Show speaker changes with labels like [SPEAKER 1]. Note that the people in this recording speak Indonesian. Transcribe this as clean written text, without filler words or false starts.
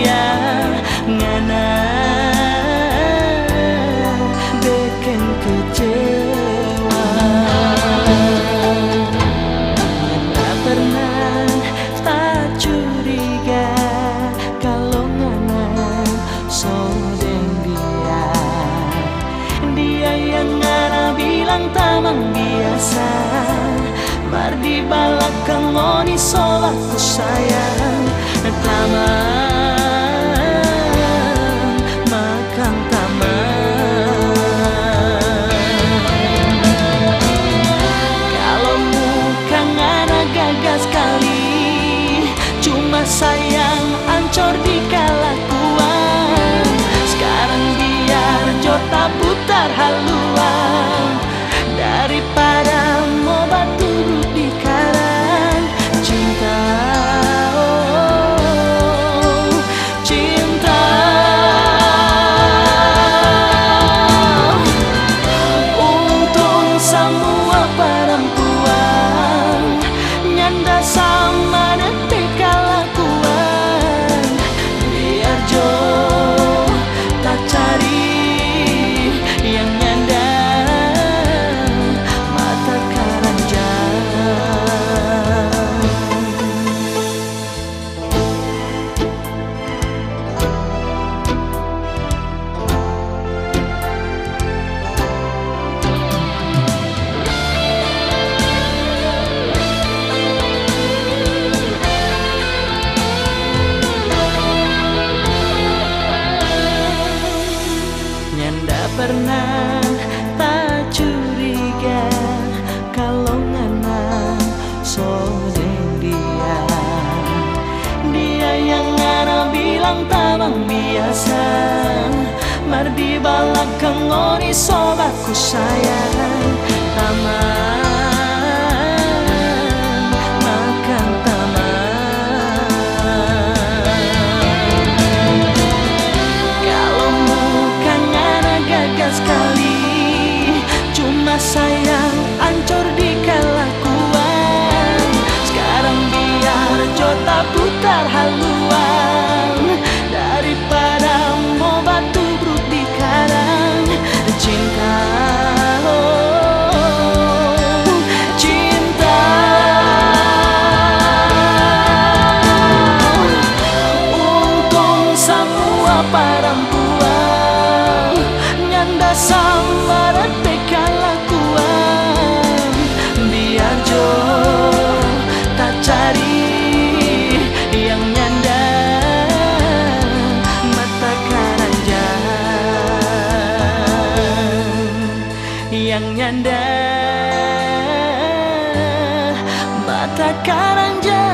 [SPEAKER 1] dia ngana bikin kecewa. Nggak pernah tak curiga kalau ngana sodeng dia yang ngana bilang tamang biasa. Mar di balakang ngoni solaku sayang tamang makan tamang. Kalau muka ngana gagas kali, cuma sayang ancor di kelakuan. Sekarang biar jota putar haluan daripada mau batu di karang. Cinta, oh cinta, untung semua perempuan nyanda sama detik kelakuan. Biar jo tak cari yang nyanda mata keranjang. Nyanda pernah tak curiga kalau ngana sodeng dia yang ngana bilang tamang biasa. Mar di balakang ngoni sobaku sayang tamang makan tamang. Kalau muka ngana gagas kali, cuma sayang ancor di kelakuan. Sekarang biar jota putar haluan daripada mau batu brut di karang. Cinta, oh cinta, untung semua perempuan nyanda sama detik kelakuan. Biar jo tak cari yang nyanda mata keranjang, yang nyanda mata keranjang.